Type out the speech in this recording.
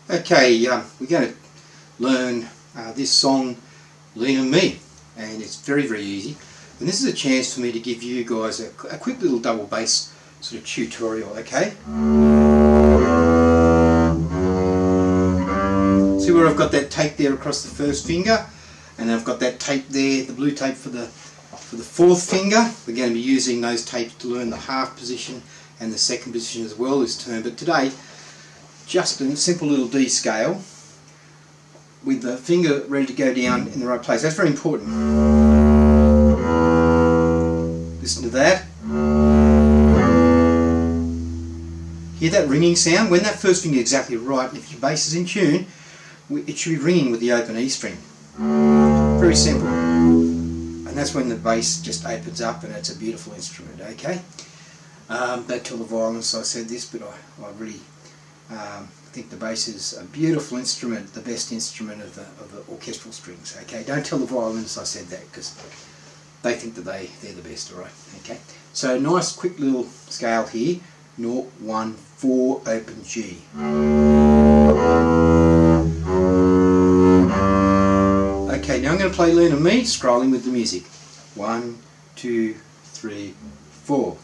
Okay, we're going to learn this song, Lean on Me, and it's very, very easy. And this is a chance for me to give you guys a quick little double bass sort of tutorial, okay? See where I've got that tape there across the first finger, and I've got that tape there, the blue tape for the fourth finger. We're going to be using those tapes to learn the half position and the second position as well this term. But today, just a simple little D scale with the finger ready to go down in the right place. That's very important. Listen to that. Hear that ringing sound? When that first finger is exactly right, if your bass is in tune, it should be ringing with the open E string. Very simple. And that's when the bass just opens up and it's a beautiful instrument, okay? Don't tell the violinists I said this, but I really think the bass is a beautiful instrument, the best instrument of the orchestral strings, okay? Don't tell the violinists I said that, because they think that they're the best, alright? Okay? So nice quick little scale here, 0, 1, 4, open G. Okay, now I'm going to play Lean on Me, scrolling with the music. 1, 2, 3, 4.